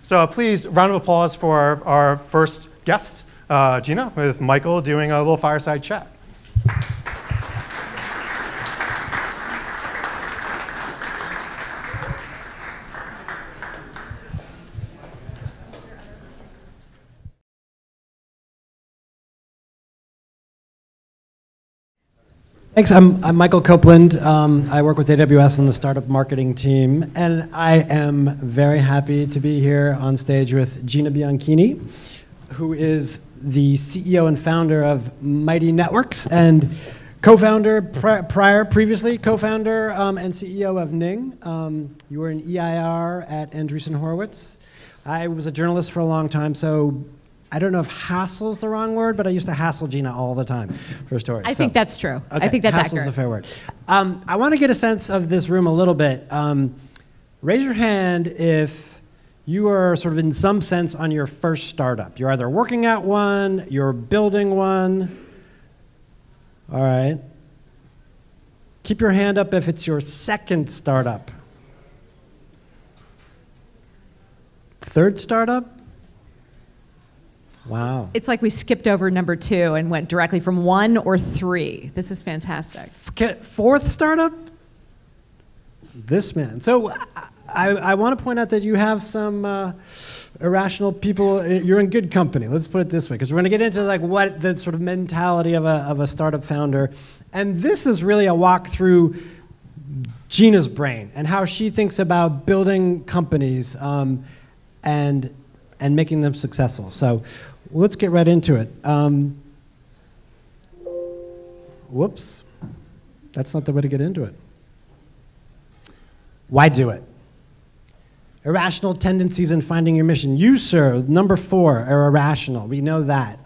So please, round of applause for our first guest, Gina, with Michael doing a little fireside chat. Thanks. I'm Michael Copeland. I work with AWS on the startup marketing team, and I am very happy to be here on stage with Gina Bianchini, who is the CEO and founder of Mighty Networks and co-founder, previously co-founder and CEO of Ning. You were an EIR at Andreessen Horowitz. I was a journalist for a long time, so I don't know if hassle is the wrong word, but I used to hassle Gina all the time for stories. I think that's true. Okay, I think that's hassle is a fair word. I want to get a sense of this room a little bit. Raise your hand if you are sort of in some sense on your first startup. You're either working at one, you're building one. All right. Keep your hand up if it's your second startup. Third startup? Wow. It's like we skipped over number 2 and went directly from 1 or 3. This is fantastic. Fourth startup? This man. So I want to point out that you have some irrational people. You're in good company. Let's put it this way, because we're going to get into like what the sort of mentality of a startup founder. And this is really a walk through Gina's brain and how she thinks about building companies and making them successful. So let's get right into it. Whoops. That's not the way to get into it. Why do it? Irrational tendencies in finding your mission. You, sir, number 4, are irrational. We know that.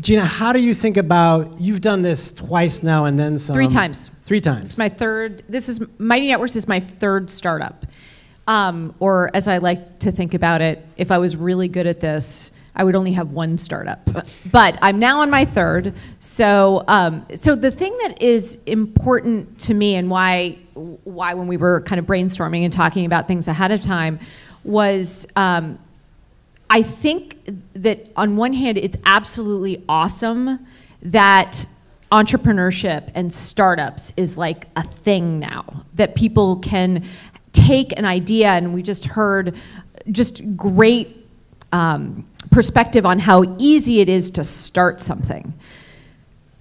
Gina, how do you think about, you've done this twice now and then some. 3 times. 3 times. It's my third, Mighty Networks is my third startup. Or as I like to think about it, if I was really good at this, I would only have 1 startup. But I'm now on my third. So the thing that is important to me and why when we were kind of brainstorming and talking about things ahead of time was I think that on one hand, it's absolutely awesome that entrepreneurship and startups is like a thing now, that people can take an idea, and we just heard just great perspective on how easy it is to start something.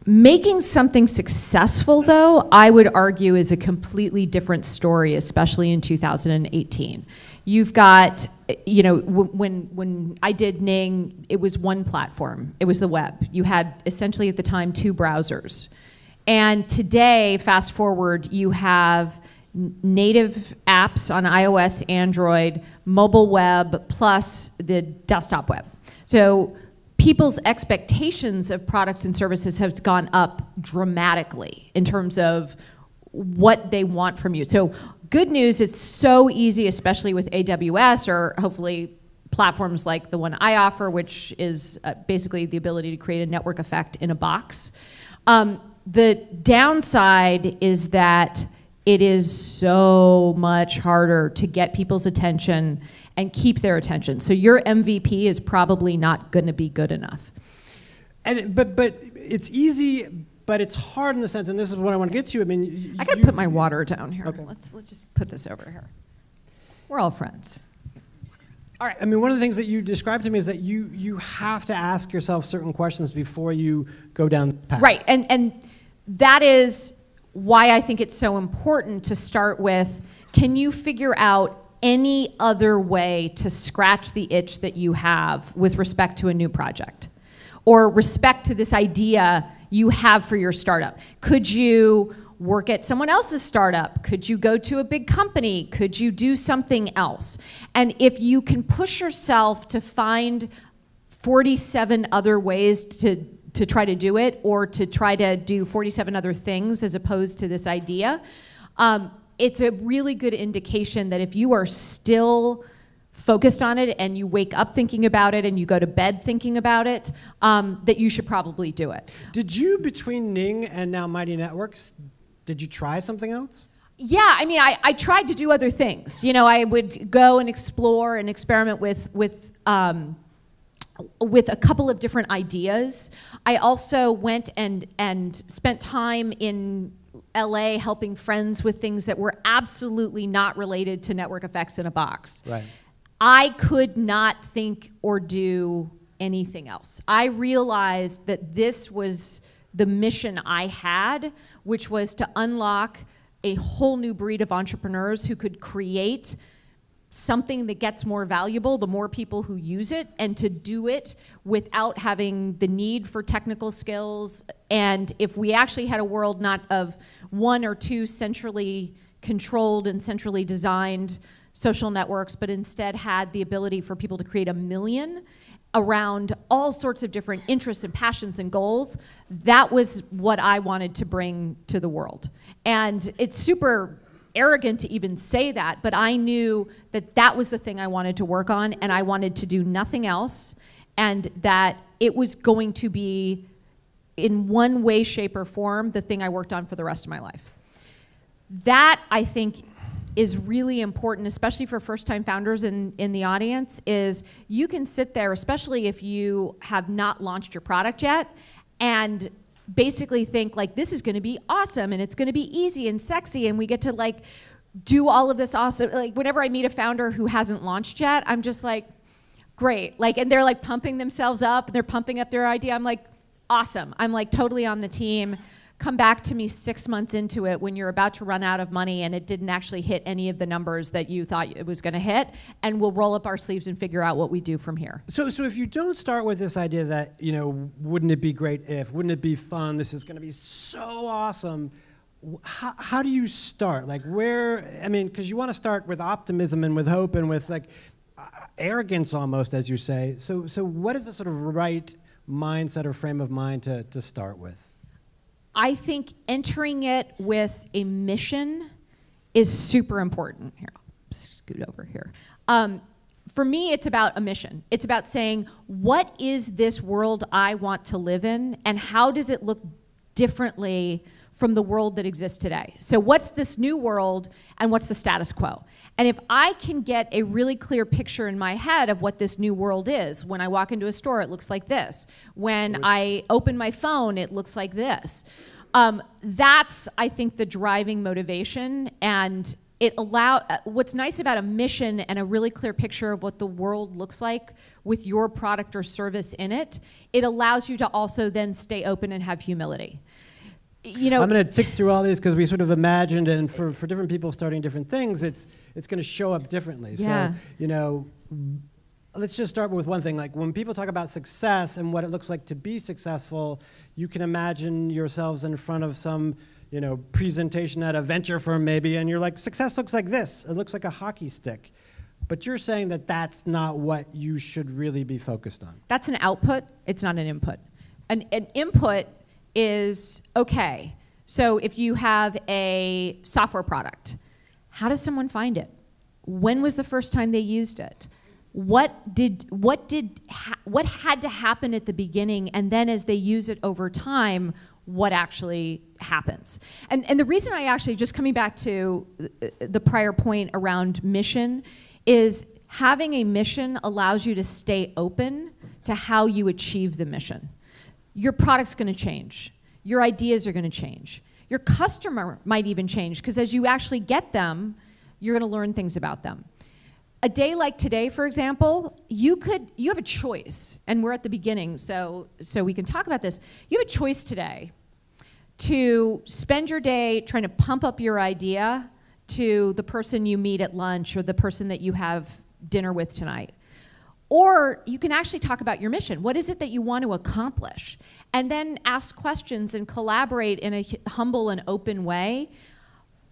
Making something successful, though, I would argue is a completely different story, especially in 2018. You've got, you know, when I did Ning, it was one platform. It was the web. You had essentially at the time 2 browsers. And today, fast forward, you have native apps on iOS, Android, mobile web, plus the desktop web. So people's expectations of products and services have gone up dramatically in terms of what they want from you. So good news, it's so easy, especially with AWS or hopefully platforms like the one I offer, which is basically the ability to create a network effect in a box. The downside is that it is so much harder to get people's attention and keep their attention. So your MVP is probably not going to be good enough. And but it's easy, but it's hard in the sense, and this is what I want to get to. I mean, I got to put my water down here. Okay. Let's just put this over here. We're all friends. All right. I mean, one of the things that you described to me is that you have to ask yourself certain questions before you go down the path. Right, and that is why I think it's so important to start with, can you figure out any other way to scratch the itch that you have with respect to a new project? Or respect to this idea you have for your startup? Could you work at someone else's startup? Could you go to a big company? Could you do something else? And if you can push yourself to find 47 other ways to try to do it, or to try to do 47 other things as opposed to this idea, it's a really good indication that if you are still focused on it and you wake up thinking about it and you go to bed thinking about it, that you should probably do it. Did you, between Ning and now Mighty Networks, did you try something else? Yeah, I mean, I tried to do other things. You know, I would go and explore and experiment with a couple of different ideas. I also went and spent time in LA helping friends with things that were absolutely not related to network effects in a box. Right. I could not think or do anything else. I realized that this was the mission I had, which was to unlock a whole new breed of entrepreneurs who could create something that gets more valuable the more people who use it, and to do it without having the need for technical skills. And if we actually had a world not of one or two centrally controlled and centrally designed social networks, but instead had the ability for people to create 1 million around all sorts of different interests and passions and goals, that was what I wanted to bring to the world. And it's super arrogant to even say that, but I knew that that was the thing I wanted to work on, and I wanted to do nothing else, and that it was going to be, in one way, shape, or form, the thing I worked on for the rest of my life. That, I think, is really important, especially for first-time founders in the audience, is you can sit there, especially if you have not launched your product yet, and basically think like, this is gonna be awesome, and it's gonna be easy and sexy, and we get to like do all of this awesome. Like whenever I meet a founder who hasn't launched yet, I'm just like, great. Like, and they're like pumping themselves up, and they're pumping up their idea. I'm like, awesome. I'm like totally on the team. Come back to me 6 months into it when you're about to run out of money and it didn't actually hit any of the numbers that you thought it was going to hit, and we'll roll up our sleeves and figure out what we do from here. So if you don't start with this idea that, you know, wouldn't it be great if, wouldn't it be fun, this is going to be so awesome, how do you start? Like where, I mean, because you want to start with optimism and with hope and with like arrogance almost, as you say. So what is the sort of right mindset or frame of mind to start with? I think entering it with a mission is super important. Here, I'll scoot over here. For me, it's about a mission. It's about saying, what is this world I want to live in, and how does it look differently from the world that exists today? So what's this new world, and what's the status quo? And if I can get a really clear picture in my head of what this new world is, when I walk into a store, it looks like this. When I open my phone, it looks like this. That's, I think, the driving motivation. And it what's nice about a mission and a really clear picture of what the world looks like with your product or service in it, it allows you to also then stay open and have humility. You know, I'm going to tick through all these because we sort of imagined, and for different people starting different things, it's going to show up differently. Yeah. So, you know, let's just start with one thing. Like when people talk about success and what it looks like to be successful, you can imagine yourselves in front of some, you know, presentation at a venture firm maybe, and you're like, success looks like this. It looks like a hockey stick. But you're saying that that's not what you should really be focused on. That's an output. It's not an input. An input is, okay, so if you have a software product, how does someone find it? When was the first time they used it? What had to happen at the beginning, and then as they use it over time, what actually happens? And the reason I actually, just coming back to the prior point around mission, is having a mission allows you to stay open to how you achieve the mission. Your product's going to change. Your ideas are going to change. Your customer might even change, because as you actually get them, you're going to learn things about them. A day like today, for example, you have a choice, and we're at the beginning, so we can talk about this. You have a choice today to spend your day trying to pump up your idea to the person you meet at lunch or the person that you have dinner with tonight. Or you can actually talk about your mission. What is it that you want to accomplish? And then ask questions and collaborate in a humble and open way.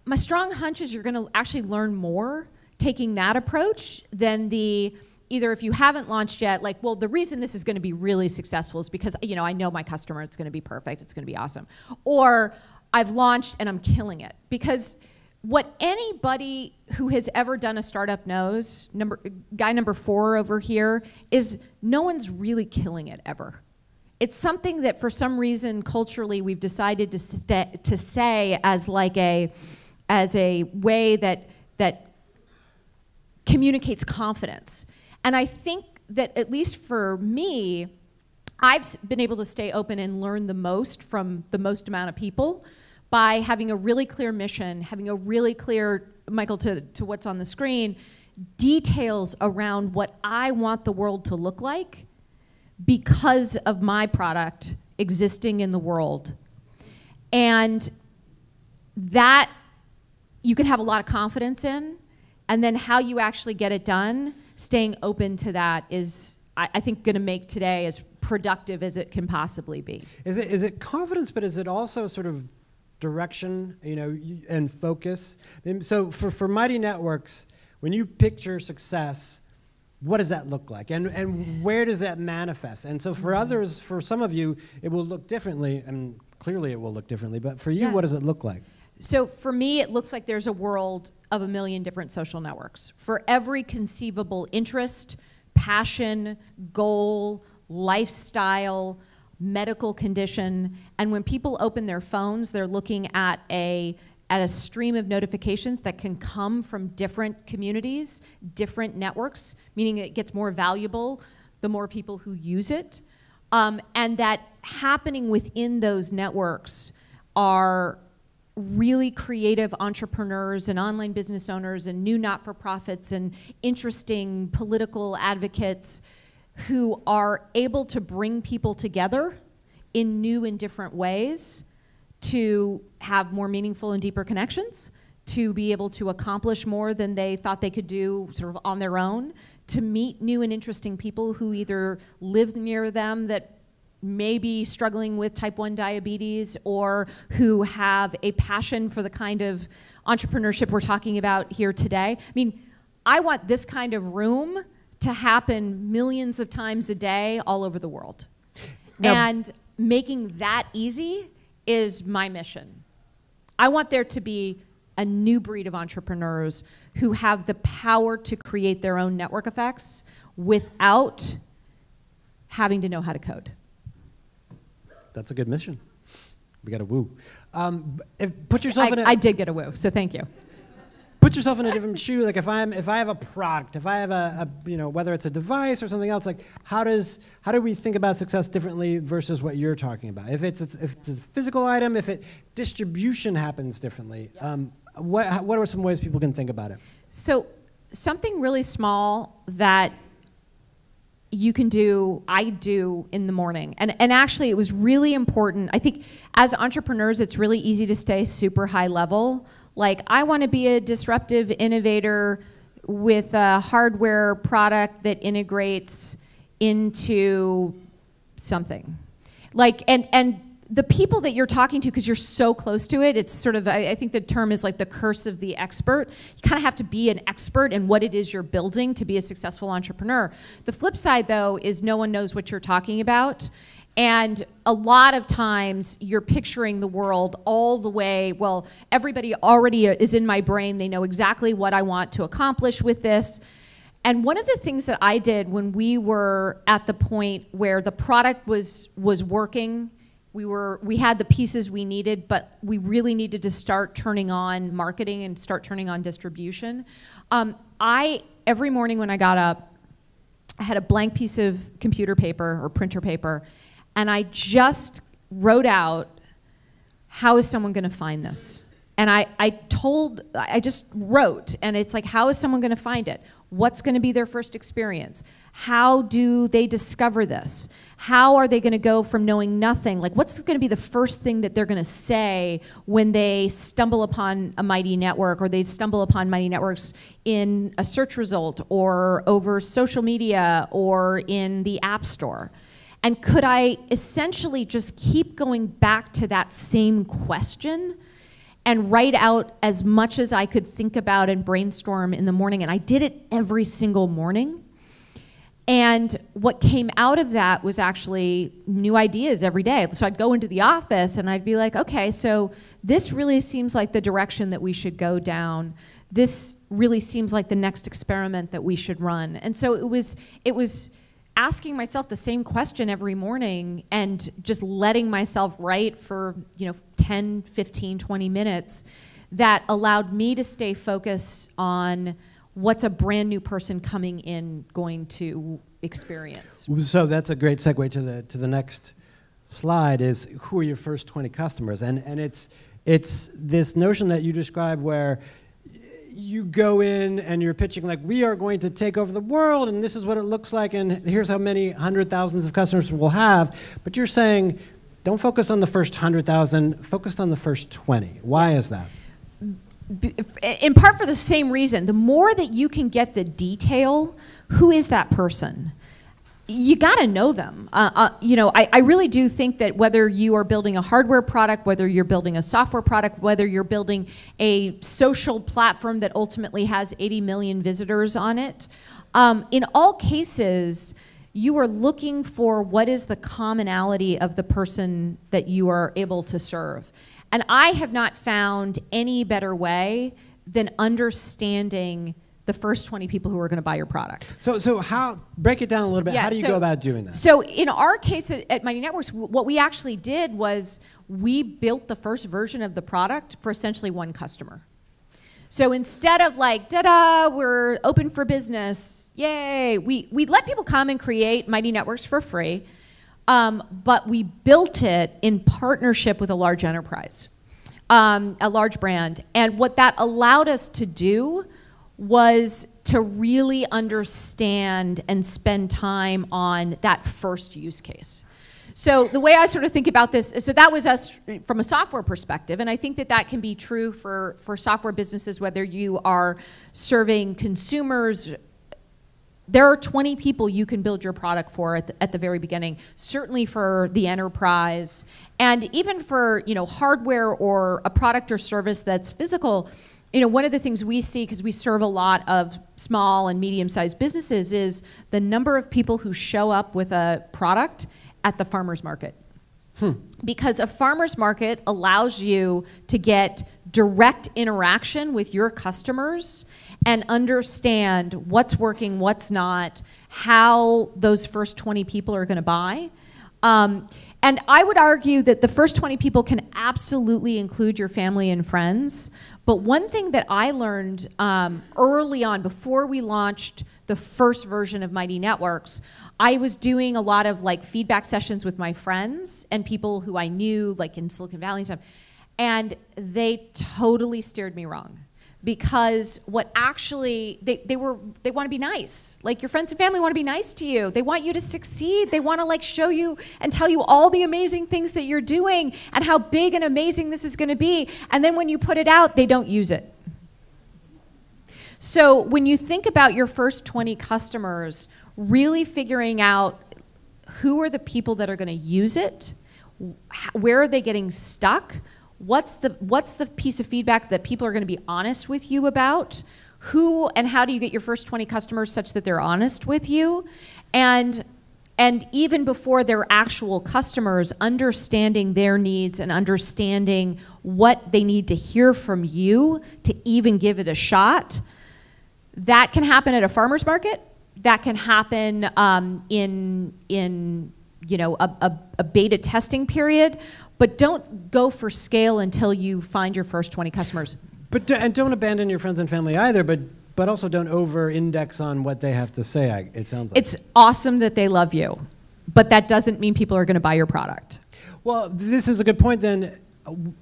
My strong hunch is you're going to actually learn more taking that approach than either if you haven't launched yet, like, well, the reason this is going to be really successful is because, you know, I know my customer, it's going to be perfect, it's going to be awesome. Or I've launched and I'm killing it. Because what anybody who has ever done a startup knows, guy number 4 over here, is no one's really killing it ever. It's something that for some reason culturally we've decided to say as like a a way that communicates confidence. And I think that, at least for me, I've been able to stay open and learn the most from the most amount of people by having a really clear mission, having a really clear, Michael, to what's on the screen, details around what I want the world to look like because of my product existing in the world. And that you can have a lot of confidence in, and then how you actually get it done, staying open to that is, I think, going to make today as productive as it can possibly be. Is it confidence, but is it also sort of direction, and focus? And so for Mighty Networks, when you picture success, what does that look like? And where does that manifest? And so for others, for some of you, it will look differently, and clearly it will look differently, but for you, what does it look like? So for me, it looks like there's a world of 1 million different social networks. For every conceivable interest, passion, goal, lifestyle, medical condition, and when people open their phones, they're looking at a stream of notifications that can come from different communities, different networks, meaning it gets more valuable the more people who use it. And that happening within those networks are really creative entrepreneurs and online business owners and new not-for-profits and interesting political advocates who are able to bring people together in new and different ways to have more meaningful and deeper connections, to be able to accomplish more than they thought they could do sort of on their own, to meet new and interesting people who either live near them that may be struggling with type 1 diabetes, or who have a passion for the kind of entrepreneurship we're talking about here today. I mean, I want this kind of room to happen millions of times a day all over the world. Now, and making that easy is my mission. I want there to be a new breed of entrepreneurs who have the power to create their own network effects without having to know how to code. That's a good mission. We got a woo. Put yourself in a... I did get a woo, so thank you. Put yourself in a different shoe. Like if I have a product, if I have a whether it's a device or something else, like how do we think about success differently versus what you're talking about? If it's a physical item, distribution happens differently. What are some ways people can think about it? So something really small that you can do, I do in the morning. And actually it was really important. I think as entrepreneurs, it's really easy to stay super high level. Like, I want to be a disruptive innovator with a hardware product that integrates into something. Like, and the people that you're talking to, because you're so close to it, it's sort of, I think the term is like the curse of the expert. You kind of have to be an expert in what it is you're building to be a successful entrepreneur. The flip side, though, is no one knows what you're talking about. And a lot of times you're picturing the world all the way, well, everybody already is in my brain. They know exactly what I want to accomplish with this. And one of the things that I did when we were at the point where the product was working, we had the pieces we needed, but we really needed to start turning on marketing and start turning on distribution. Every morning when I got up, I had a blank piece of computer paper or printer paper, and I just wrote out, how is someone going to find this? And I just wrote, and it's like, how is someone going to find it? What's going to be their first experience? How do they discover this? How are they going to go from knowing nothing? Like, what's going to be the first thing that they're going to say when they stumble upon a Mighty Network, or they stumble upon Mighty Networks in a search result or over social media or in the App Store? And could I essentially just keep going back to that same question and write out as much as I could think about and brainstorm in the morning? And I did it every single morning. And what came out of that was actually new ideas every day. So I'd go into the office and I'd be like, okay, so this really seems like the direction that we should go down. This really seems like the next experiment that we should run. And so it was asking myself the same question every morning and just letting myself write for 10, 15, 20 minutes that allowed me to stay focused on what's a brand new person coming in going to experience. So that's a great segue to the next slide, is who are your first 20 customers? And it's this notion that you describe where you go in and you're pitching like, we are going to take over the world and this is what it looks like and here's how many hundred thousands of customers we'll have. But you're saying, don't focus on the first 100,000, focus on the first 20. Why is that? In part for the same reason. The more that you can get the detail, who is that person? You got to know them. I really do think that whether you are building a hardware product, whether you're building a software product, whether you're building a social platform that ultimately has 80 million visitors on it, in all cases, you are looking for what is the commonality of the person that you are able to serve. And I have not found any better way than understanding the first 20 people who are going to buy your product. So how, break it down a little bit. How do you go about doing that? So in our case at Mighty Networks, what we actually did was we built the first version of the product for essentially one customer. So instead of like, da-da, we're open for business, yay, we let people come and create Mighty Networks for free, but we built it in partnership with a large enterprise, a large brand. And what that allowed us to do was to really understand and spend time on that first use case. So the way I sort of think about this, so that was us from a software perspective, and I think that that can be true for software businesses, whether you are serving consumers. There are 20 people you can build your product for at the very beginning, certainly for the enterprise, and even for hardware or a product or service that's physical. One of the things we see, because we serve a lot of small and medium-sized businesses, is the number of people who show up with a product at the farmer's market. Because a farmer's market allows you to get direct interaction with your customers and understand what's working, what's not, how those first 20 people are going to buy. And I would argue that the first 20 people can absolutely include your family and friends. But one thing that I learned early on, before we launched the first version of Mighty Networks, I was doing a lot of feedback sessions with my friends and people who I knew in Silicon Valley and stuff. And they totally steered me wrong. Because what actually, they want to be nice. Your friends and family want to be nice to you. They want you to succeed. They want to show you and tell you all the amazing things that you're doing and how big and amazing this is going to be. And then when you put it out, they don't use it. So when you think about your first 20 customers, really figuring out who are the people that are going to use it, where are they getting stuck, what's the piece of feedback that people are going to be honest with you about? Who and how do you get your first 20 customers such that they're honest with you? And even before they're actual customers, understanding their needs and understanding what they need to hear from you to even give it a shot. That can happen at a farmer's market. That can happen in a beta testing period. But don't go for scale until you find your first 20 customers. And don't abandon your friends and family either, but also don't over-index on what they have to say, it sounds like. It's awesome that they love you, but that doesn't mean people are going to buy your product. Well, this is a good point then.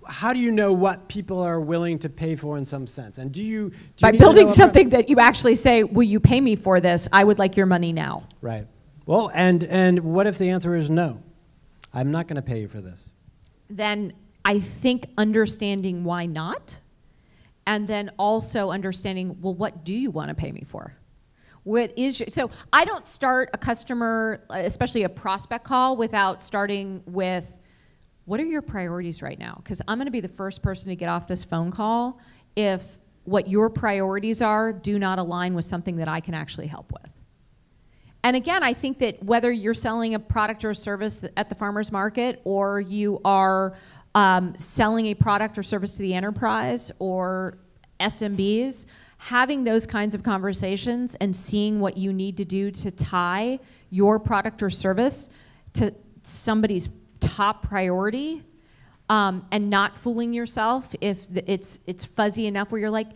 How do you know what people are willing to pay for in some sense? And do you by building something that you actually say, will you pay me for this? I would like your money now. Right. Well, and what if the answer is no? I'm not going to pay you for this. Then I think understanding why not, and then also understanding, well, what do you want to pay me for? So I don't start a customer, especially a prospect call, without starting with, what are your priorities right now? Because I'm going to be the first person to get off this phone call if what your priorities are do not align with something that I can actually help with. And again, I think that whether you're selling a product or a service at the farmer's market, or you are selling a product or service to the enterprise or SMBs, having those kinds of conversations and seeing what you need to do to tie your product or service to somebody's top priority and not fooling yourself if it's fuzzy enough where you're like,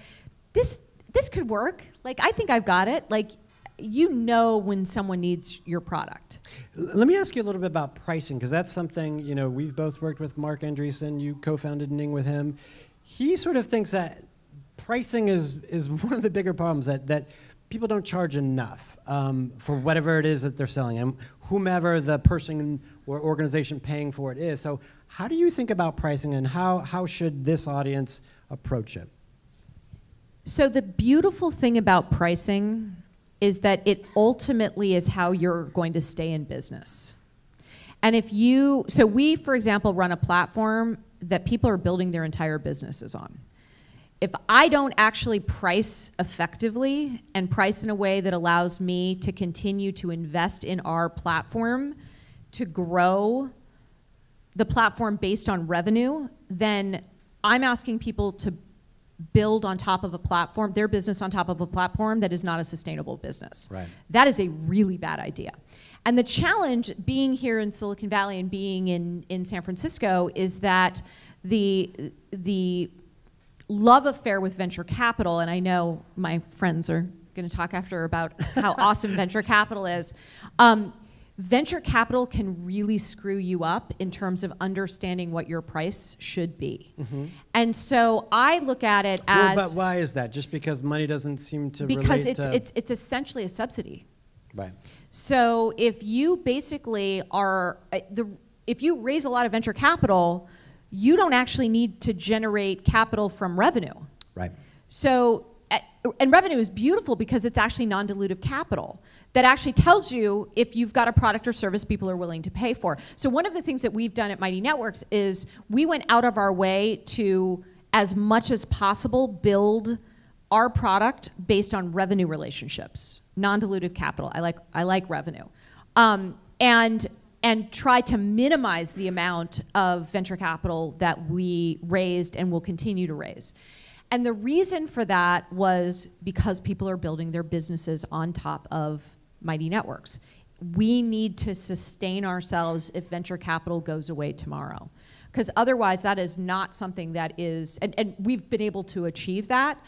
this could work. Like, I think I've got it. Like, you know when someone needs your product. Let me ask you a little bit about pricing, because that's something, you know, we've both worked with Mark Andreessen. You co-founded Ning with him. He sort of thinks that pricing is one of the bigger problems, that people don't charge enough for whatever it is that they're selling, and whomever the person or organization paying for it is. So how do you think about pricing, and how should this audience approach it? So the beautiful thing about pricing is that it ultimately is how you're going to stay in business. And so we, for example, run a platform that people are building their entire businesses on. If I don't actually price effectively and price in a way that allows me to continue to invest in our platform, to grow the platform based on revenue, then I'm asking people to build on top of a platform, their business on top of a platform that is not a sustainable business. Right. That is a really bad idea. And the challenge being here in Silicon Valley and being in San Francisco is that the love affair with venture capital, and I know my friends are going to talk after about how awesome venture capital is. Venture capital can really screw you up in terms of understanding what your price should be. Mm-hmm. And so I look at it as... Well, but why is that? Just because money doesn't seem to because relate to... it's essentially a subsidy. Right. So if you basically are... if you raise a lot of venture capital, you don't actually need to generate capital from revenue. Right. So... and revenue is beautiful because it's actually non-dilutive capital that actually tells you if you've got a product or service people are willing to pay for. So one of the things that we've done at Mighty Networks is we went out of our way to, as much as possible, build our product based on revenue relationships, non-dilutive capital. I like revenue, and try to minimize the amount of venture capital that we raised and will continue to raise. And the reason for that was because people are building their businesses on top of Mighty Networks. We need to sustain ourselves if venture capital goes away tomorrow. Because otherwise that is not something that is, and we've been able to achieve that,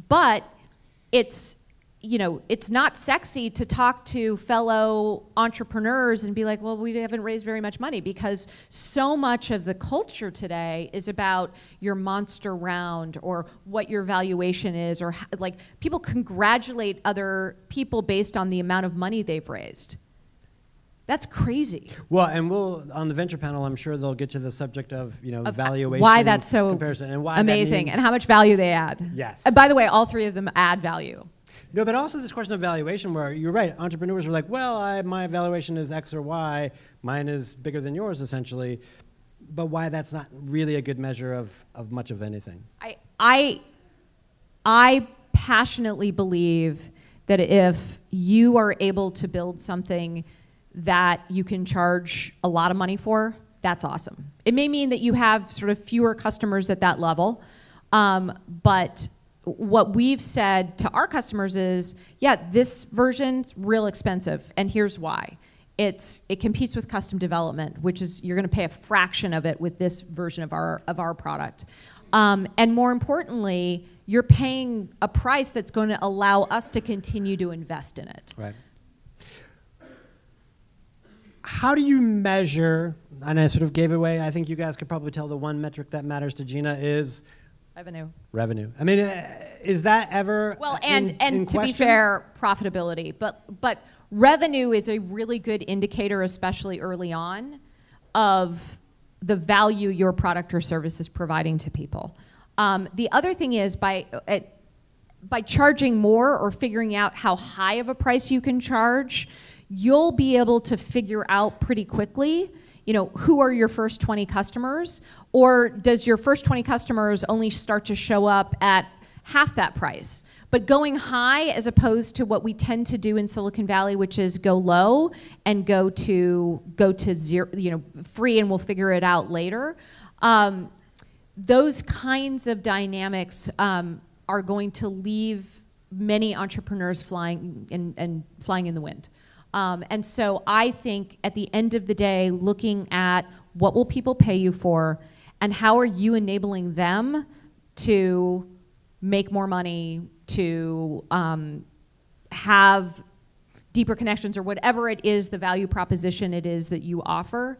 but it's, you know, it's not sexy to talk to fellow entrepreneurs and be like, well, we haven't raised very much money, because so much of the culture today is about your monster round or what your valuation is, or like people congratulate other people based on the amount of money they've raised. That's crazy. Well, and we'll, on the venture panel, I'm sure they'll get to the subject of, you know, valuation, why that's so comparison, and why amazing, that means, and how much value they add. Yes. And by the way, all three of them add value. No, but also this question of valuation, where you're right, entrepreneurs are like, well, my valuation is X or Y, mine is bigger than yours, essentially, but why that's not really a good measure of much of anything. I passionately believe that if you are able to build something that you can charge a lot of money for, that's awesome. It may mean that you have sort of fewer customers at that level, but what we've said to our customers is, yeah, this version's real expensive, and here's why. It competes with custom development, which is you're going to pay a fraction of it with this version of our product. And more importantly, you're paying a price that's going to allow us to continue to invest in it. Right. How do you measure, and I sort of gave away, I think you guys could probably tell the one metric that matters to Gina is revenue. I mean, is that ever and in to question? be fair, profitability. But revenue is a really good indicator, especially early on, of the value your product or service is providing to people. The other thing is by charging more or figuring out how high of a price you can charge, you'll be able to figure out pretty quickly, you know, who are your first 20 customers, or does your first 20 customers only start to show up at half that price? But going high, as opposed to what we tend to do in Silicon Valley, which is go low and go to zero, you know, free, and we'll figure it out later. Those kinds of dynamics are going to leave many entrepreneurs flying in the wind. And so I think at the end of the day, looking at what will people pay you for, and how are you enabling them to make more money, to have deeper connections, or whatever it is, the value proposition it is that you offer,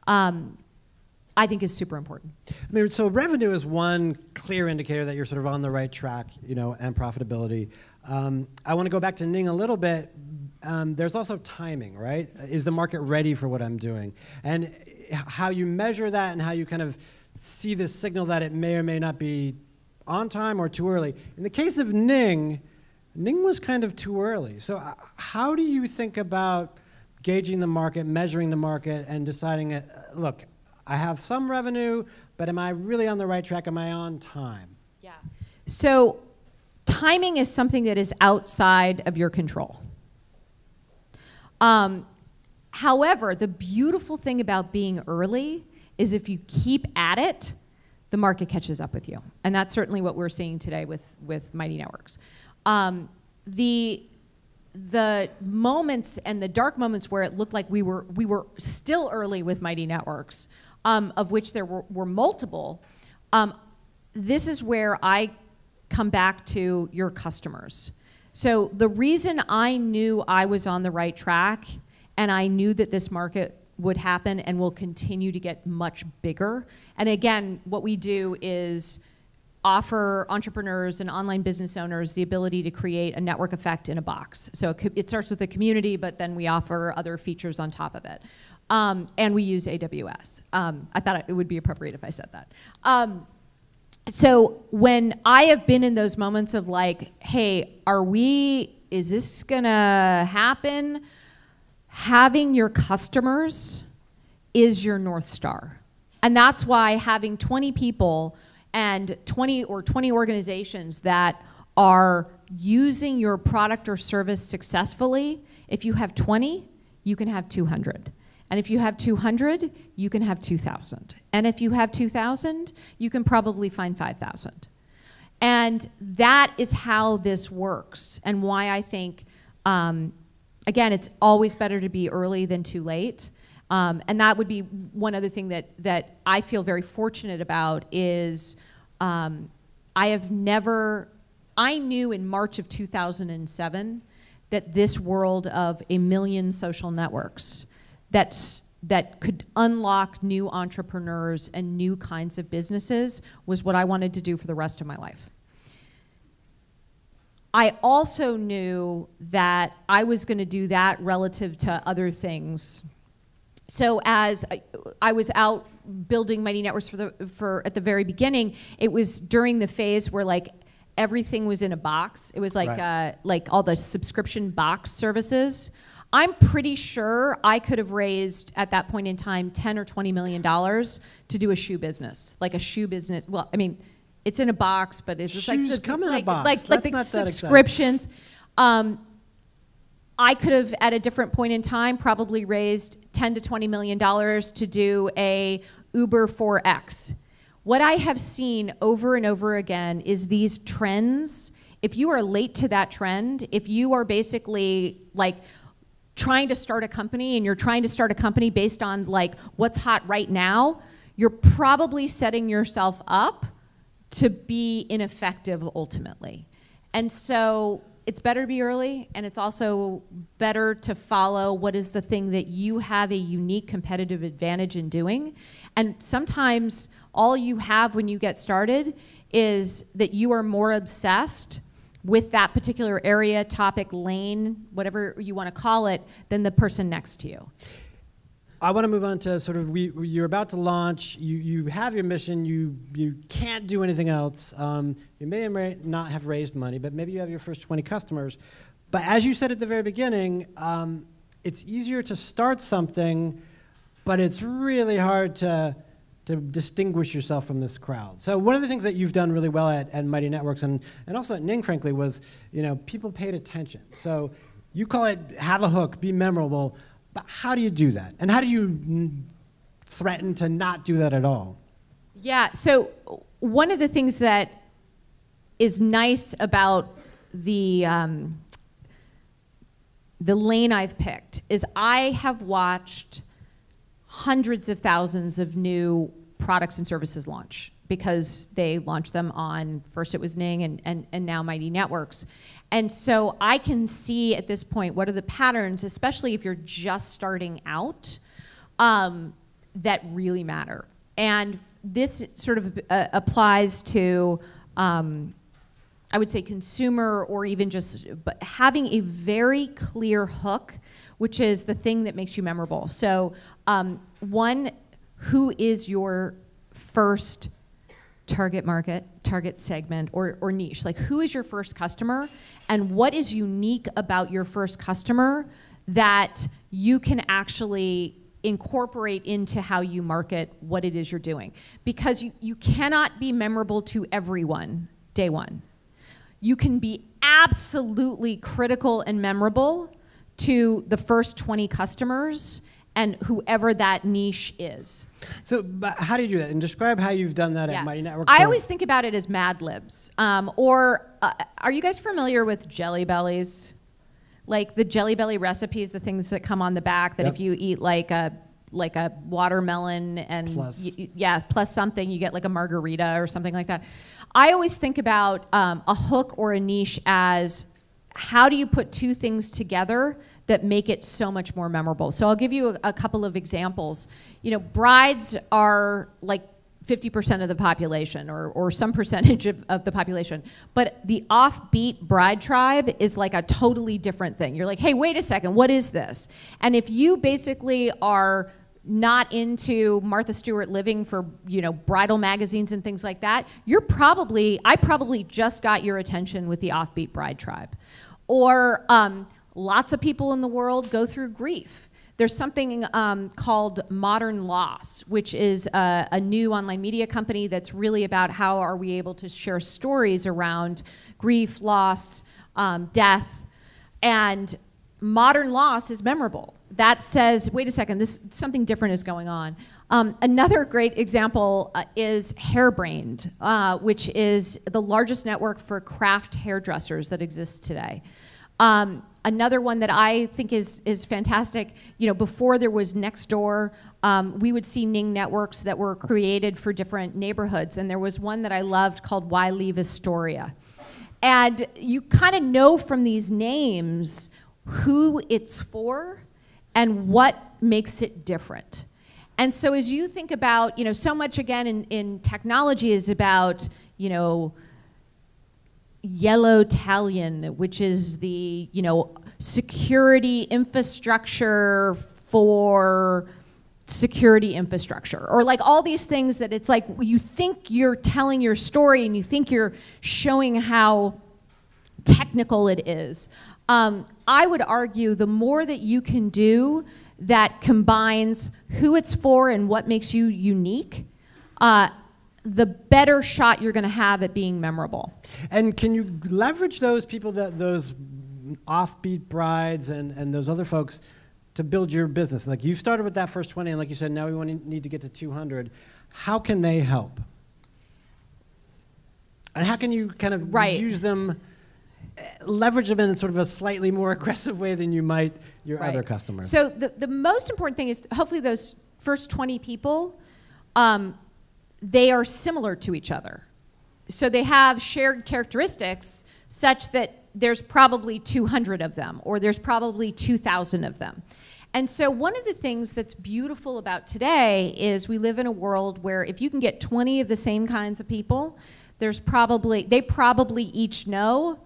I think is super important. I mean, so revenue is one clear indicator that you're sort of on the right track, you know, and profitability. I want to go back to Ning a little bit. There's also timing, right? Is the market ready for what I'm doing? And how you measure that and how you kind of see the signal that it may or may not be on time or too early. In the case of Ning was kind of too early. So how do you think about gauging the market, measuring the market, and deciding, look, I have some revenue, but am I really on the right track? Am I on time? Yeah. So timing is something that is outside of your control. However, the beautiful thing about being early is if you keep at it, the market catches up with you. And that's certainly what we're seeing today with Mighty Networks. The moments and the dark moments where it looked like we were still early with Mighty Networks, of which there were multiple, this is where I come back to your customers. So the reason I knew I was on the right track, and I knew that this market would happen and will continue to get much bigger. And again, what we do is offer entrepreneurs and online business owners the ability to create a network effect in a box. So it starts with a community, but then we offer other features on top of it. And we use AWS. I thought it would be appropriate if I said that. So when I have been in those moments of like, hey, is this gonna happen? Having your customers is your North Star. And that's why having 20 people and 20 organizations that are using your product or service successfully, if you have 20, you can have 200. And if you have 200, you can have 2,000. And if you have 2,000, you can probably find 5,000. And that is how this works, and why I think, again, it's always better to be early than too late. And that would be one other thing that I feel very fortunate about is I knew in March of 2007 that this world of 1 million social networks that could unlock new entrepreneurs and new kinds of businesses was what I wanted to do for the rest of my life. I also knew that I was going to do that relative to other things. So as I was out building Mighty Networks at the very beginning, it was during the phase where like everything was in a box. It was like right. Like all the subscription box services. I'm pretty sure I could have raised at that point in time $10 or $20 million to do a shoe business, like a shoe business. Well, I mean, it's in a box, but it's just shoes like come in a box. Like the subscriptions. I could have, at a different point in time, probably raised $10 to $20 million to do a Uber 4X. What I have seen over and over again is these trends. If you are late to that trend, if you are basically like trying to start a company and you're trying to start a company based on like what's hot right now, you're probably setting yourself up to be ineffective ultimately. And so it's better to be early, and it's also better to follow what is the thing that you have a unique competitive advantage in doing. And sometimes all you have when you get started is that you are more obsessed with that particular area, topic, lane, whatever you want to call it, than the person next to you. I want to move on to sort of, you're about to launch, you have your mission, you can't do anything else. You may or may not have raised money, but maybe you have your first 20 customers. But as you said at the very beginning, it's easier to start something, but it's really hard to distinguish yourself from this crowd. So one of the things that you've done really well at Mighty Networks and also at Ning, frankly, was people paid attention. So you call it have a hook, be memorable. But how do you do that? And how do you threaten to not do that at all? Yeah, so one of the things that is nice about the lane I've picked is I have watched hundreds of thousands of new products and services launch, because they launched them on, first it was Ning and now Mighty Networks. And so I can see at this point what are the patterns, especially if you're just starting out, that really matter. And this sort of applies to, I would say, consumer, or even just but having a very clear hook, which is the thing that makes you memorable. So one, who is your first target market, target segment, or niche? Like, who is your first customer, and what is unique about your first customer that you can actually incorporate into how you market what it is you're doing? Because you cannot be memorable to everyone day one. You can be absolutely critical and memorable to the first 20 customers and whoever that niche is. So how do you do that? And describe how you've done that at Mighty Networks. I always think about it as Mad Libs. Are you guys familiar with Jelly Bellies? Like the Jelly Belly recipes, the things that come on the back that if you eat like a watermelon and plus something, you get like a margarita or something like that. I always think about a hook or a niche as, how do you put two things together that make it so much more memorable? So I'll give you a couple of examples. You know, brides are like 50% of the population, or some percentage of the population. But the offbeat bride tribe is like a totally different thing. You're like, hey, wait a second, what is this? And if you basically are not into Martha Stewart living for, you know, bridal magazines and things like that, I probably just got your attention with the offbeat bride tribe. Or lots of people in the world go through grief. There's something called Modern Loss, which is a new online media company that's really about how are we able to share stories around grief, loss, death, and Modern Loss is memorable. That says, wait a second, something different is going on. Another great example is Hairbrained, which is the largest network for craft hairdressers that exists today. Another one that I think is fantastic, you know, before there was Nextdoor, we would see Ning networks that were created for different neighborhoods, and there was one that I loved called Why Leave Astoria. And you kind of know from these names who it's for and what makes it different. And so as you think about, you know, so much again in technology is about, you know, Yellow Talion, which is the, you know, security infrastructure for security infrastructure, or like all these things that it's like you think you're telling your story and you think you're showing how technical it is. I would argue the more that you can do that combines who it's for and what makes you unique, the better shot you're going to have at being memorable. And can you leverage those people, those offbeat brides and those other folks, to build your business? Like, you started with that first 20, and like you said, now we need to get to 200. How can they help? And how can you kind of use them, leverage them in sort of a slightly more aggressive way than you might your other customers? So the most important thing is hopefully those first 20 people, they are similar to each other. So they have shared characteristics such that there's probably 200 of them, or there's probably 2,000 of them. And so one of the things that's beautiful about today is we live in a world where if you can get 20 of the same kinds of people, they probably each know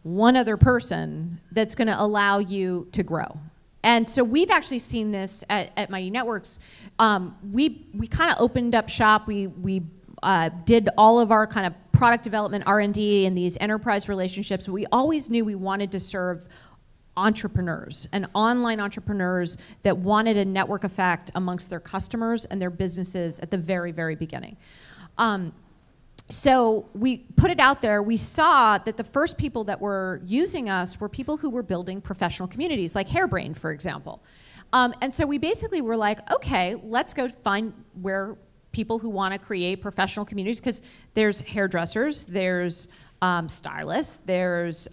one other person that's going to allow you to grow. And so we've actually seen this at Mighty Networks. We kind of opened up shop. We did all of our kind of product development, R&D, and these enterprise relationships. We always knew we wanted to serve entrepreneurs and online entrepreneurs that wanted a network effect amongst their customers and their businesses at the very, very beginning. So we put it out there. We saw that the first people that were using us were people who were building professional communities, like Hairbrained, for example. And so we basically were like, okay, let's go find where people who want to create professional communities, because there's hairdressers, there's stylists, there's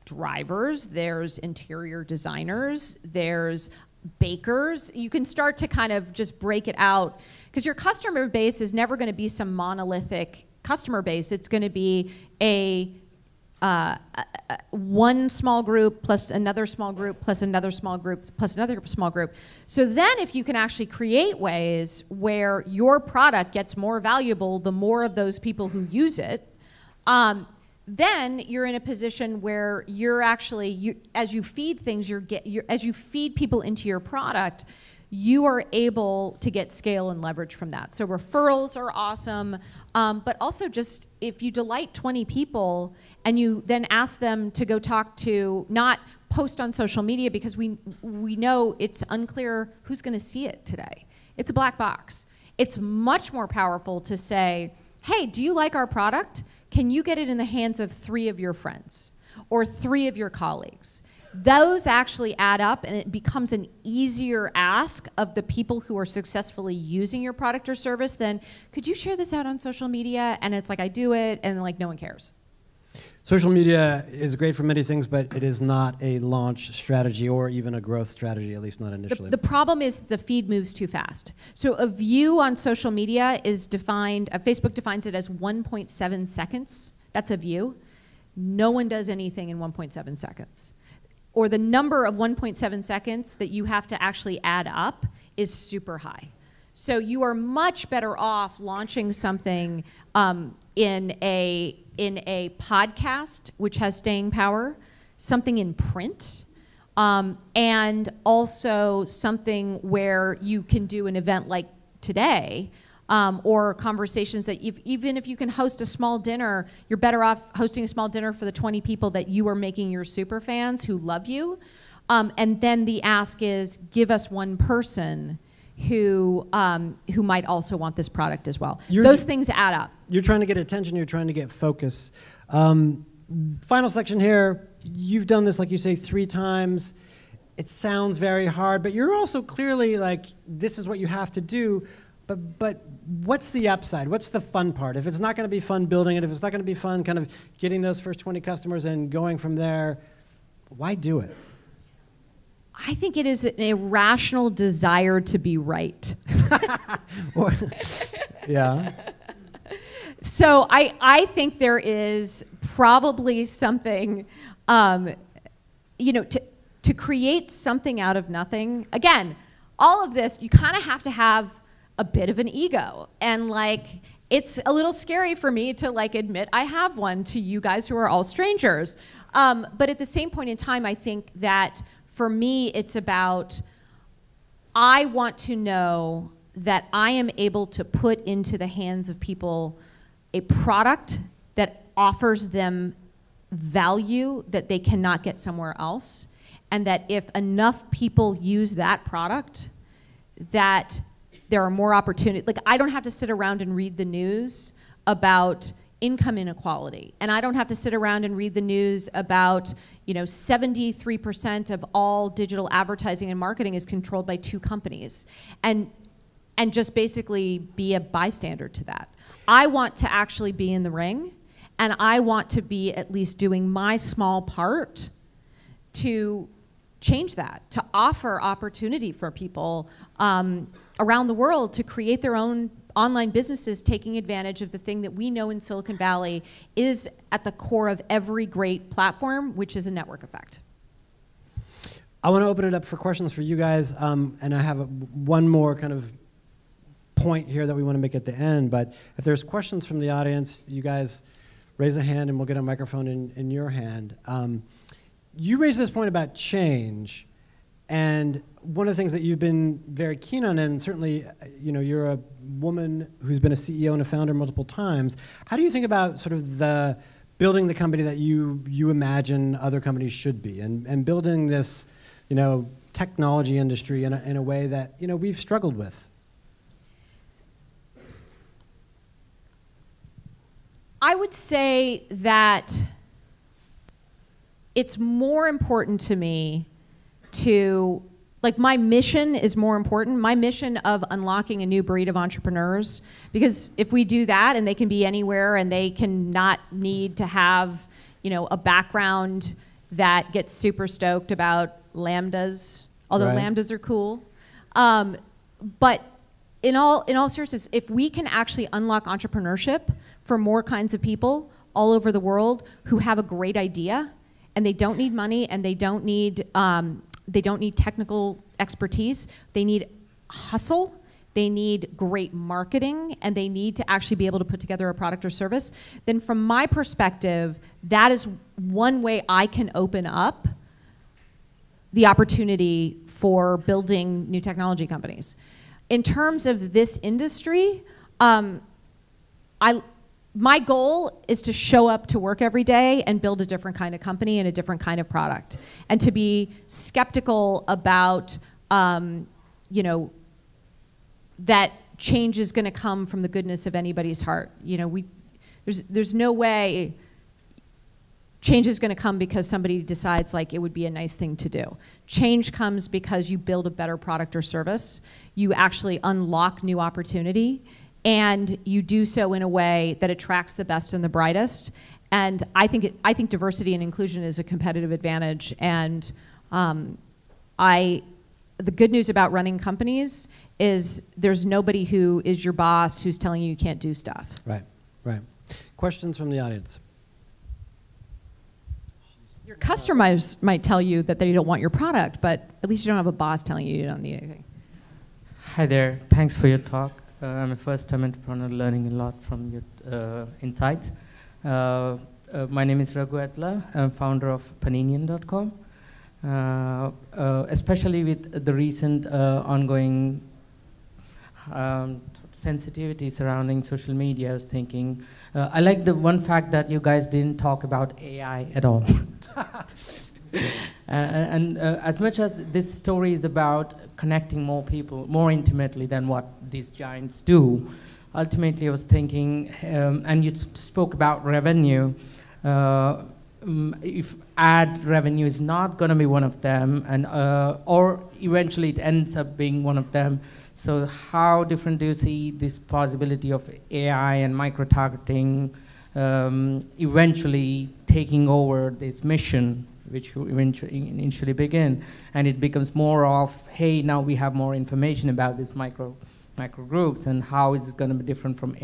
drivers, there's interior designers, there's bakers, you can start to kind of just break it out, because your customer base is never going to be some monolithic customer base. It's going to be one small group plus another small group plus another small group plus another small group. So then if you can actually create ways where your product gets more valuable the more of those people who use it, then you're in a position where you're actually, as you feed things, as you feed people into your product, you are able to get scale and leverage from that. So referrals are awesome, but also just if you delight 20 people and you then ask them to go talk to, not post on social media, because we know it's unclear who's going to see it today. It's a black box. It's much more powerful to say, hey, do you like our product? Can you get it in the hands of 3 of your friends or 3 of your colleagues? Those actually add up, and it becomes an easier ask of the people who are successfully using your product or service than, could you share this out on social media? And it's like, I do it, and like no one cares. Social media is great for many things, but it is not a launch strategy or even a growth strategy, at least not initially. The problem is the feed moves too fast. So a view on social media is defined, Facebook defines it as 1.7 seconds. That's a view. No one does anything in 1.7 seconds. Or the number of 1.7 seconds that you have to actually add up is super high. So you are much better off launching something in a podcast, which has staying power, something in print, and also something where you can do an event like today, or conversations that even if you can host a small dinner, you're better off hosting a small dinner for the 20 people that you are making your super fans who love you. And then the ask is, give us one person who might also want this product as well. Those things add up. You're trying to get attention, you're trying to get focus. Final section here, you've done this, like you say, 3 times. It sounds very hard, but you're also clearly like, this is what you have to do. But what's the upside? What's the fun part? If it's not going to be fun building it, if it's not going to be fun kind of getting those first 20 customers and going from there, why do it? I think it is an irrational desire to be right. Yeah. So I think there is probably something, to create something out of nothing. Again, all of this, you kind of have to have a bit of an ego, and like it's a little scary for me to like admit I have one to you guys who are all strangers. But at the same point in time, I think that for me it's about, I want to know that I am able to put into the hands of people a product that offers them value that they cannot get somewhere else, and that if enough people use that product, that there are more opportunities. Like, I don't have to sit around and read the news about income inequality, and I don't have to sit around and read the news about, 73% of all digital advertising and marketing is controlled by 2 companies, and just basically be a bystander to that. I want to actually be in the ring, and I want to be at least doing my small part to change that, to offer opportunity for people around the world to create their own online businesses, taking advantage of the thing that we know in Silicon Valley is at the core of every great platform, which is a network effect. I want to open it up for questions for you guys, and I have one more kind of point here that we want to make at the end, but if there's questions from the audience, you guys raise a hand and we'll get a microphone in your hand. You raised this point about change, and one of the things that you've been very keen on, and certainly, you're a woman who's been a CEO and a founder multiple times. How do you think about sort of the building the company that you imagine other companies should be, and building this, technology industry in a way that we've struggled with? I would say that it's more important to me to, like, my mission is more important. My mission of unlocking a new breed of entrepreneurs, because if we do that and they can be anywhere and they can not need to have, a background that gets super stoked about lambdas, although Right. lambdas are cool. But in all seriousness, if we can actually unlock entrepreneurship for more kinds of people all over the world who have a great idea, and they don't need money, and they don't need technical expertise, they need hustle, they need great marketing, and they need to actually be able to put together a product or service, then from my perspective, that is one way I can open up the opportunity for building new technology companies. In terms of this industry, my goal is to show up to work every day and build a different kind of company and a different kind of product, and to be skeptical about, that change is going to come from the goodness of anybody's heart. There's no way change is going to come because somebody decides like it would be a nice thing to do. Change comes because you build a better product or service, you actually unlock new opportunity, and you do so in a way that attracts the best and the brightest. And I think diversity and inclusion is a competitive advantage. And the good news about running companies is there's nobody who is your boss who's telling you can't do stuff. Right, right. Questions from the audience? Your customers might tell you that they don't want your product, but at least you don't have a boss telling you you don't need anything. Hi there. Thanks for your talk. I'm a first-time entrepreneur learning a lot from your insights. My name is Raghu Atla. I'm founder of Paninian.com. Especially with the recent ongoing sensitivity surrounding social media, I was thinking, I like the one fact that you guys didn't talk about AI at all. And as much as this story is about connecting more people more intimately than what these giants do, ultimately I was thinking, and you spoke about revenue, if ad revenue is not going to be one of them, and or eventually it ends up being one of them, so how different do you see this possibility of AI and micro-targeting eventually taking over this mission, which you initially begin, and it becomes more of, hey, now we have more information about this micro groups, and how is it going to be different from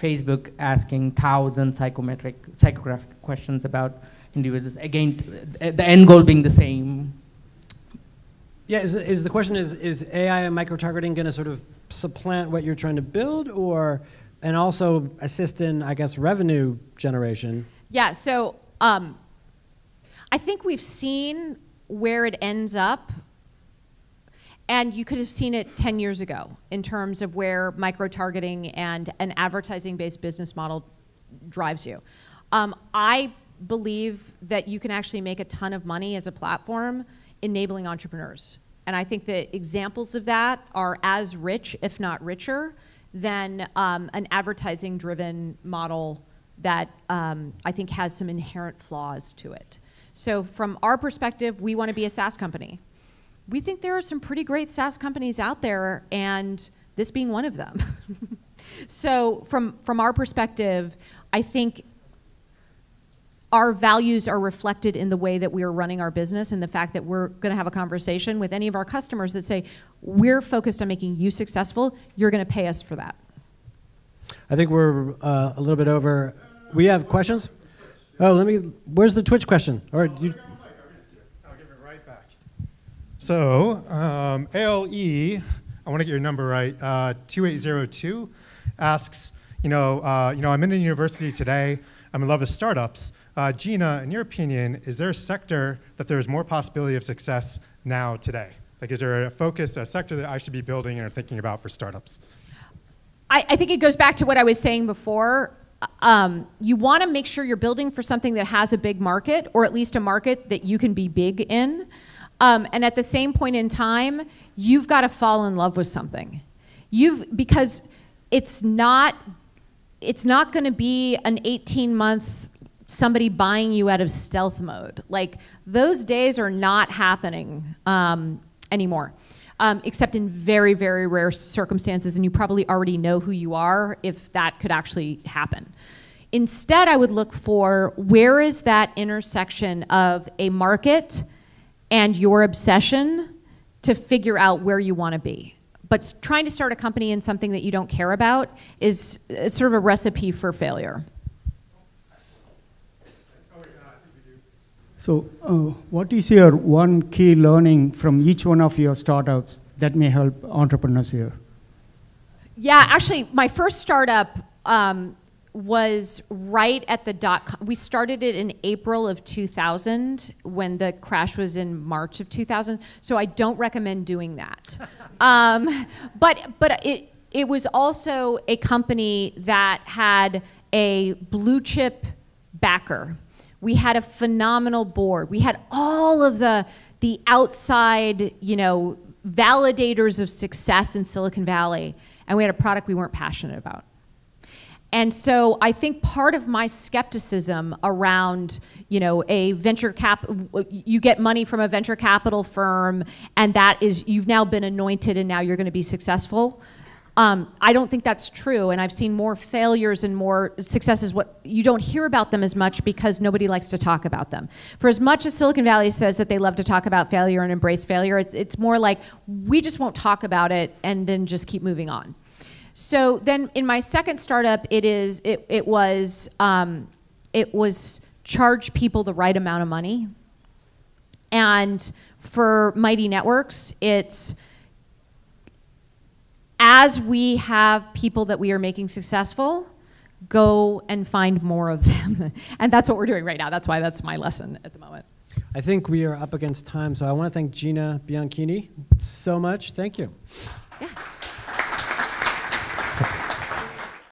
Facebook asking 1,000 psychographic questions about individuals, again, the end goal being the same? Yeah, is the question is AI and micro-targeting going to sort of supplant what you're trying to build, and also assist in, I guess, revenue generation? Yeah, so I think we've seen where it ends up, and you could have seen it 10 years ago in terms of where micro-targeting and an advertising-based business model drives you. I believe that you can actually make a ton of money as a platform enabling entrepreneurs. And I think the examples of that are as rich, if not richer, than an advertising-driven model that I think has some inherent flaws to it. So from our perspective, we want to be a SaaS company. We think there are some pretty great SaaS companies out there, and this being one of them. So from our perspective, I think our values are reflected in the way that we are running our business, and the fact that we're going to have a conversation with any of our customers that say, we're focused on making you successful, you're going to pay us for that. I think we're a little bit over. We have questions? Oh, where's the Twitch question? Or you? I'll give it right back. So, ALE, I want to get your number right, 2802, asks, I'm in a university today, I'm in love with startups. Gina, in your opinion, is there a sector that there's more possibility of success now today? Like, is there a focus, a sector that I should be building and thinking about for startups? I think it goes back to what I was saying before. You want to make sure you're building for something that has a big market, or at least a market that you can be big in. And at the same point in time, you've got to fall in love with something. Because it's not going to be an 18-month somebody buying you out of stealth mode. Like, those days are not happening anymore. Except in very, very rare circumstances, and you probably already know who you are if that could actually happen. Instead, I would look for where is that intersection of a market and your obsession to figure out where you want to be. But trying to start a company in something that you don't care about is sort of a recipe for failure. So what is your one key learning from each one of your startups that may help entrepreneurs here? Yeah, actually, my first startup was right at the .com. We started it in April of 2000 when the crash was in March of 2000. So I don't recommend doing that. But it was also a company that had a blue chip backer. We had a phenomenal board. We had all of the outside, validators of success in Silicon Valley, and we had a product we weren't passionate about. And so I think part of my skepticism around, a venture you get money from a venture capital firm, and that is, you've now been anointed and now you're going to be successful. I don't think that's true, and I've seen more failures and more successes. What you don't hear about them as much because nobody likes to talk about them. For as much as Silicon Valley says that they love to talk about failure and embrace failure, it's more like we just won't talk about it and then just keep moving on. So then in my second startup, it was charge people the right amount of money, and for Mighty Networks, it's as we have people that we are making successful, go and find more of them. And that's what we're doing right now. That's why that's my lesson at the moment. I think we are up against time, so I want to thank Gina Bianchini so much. Thank you.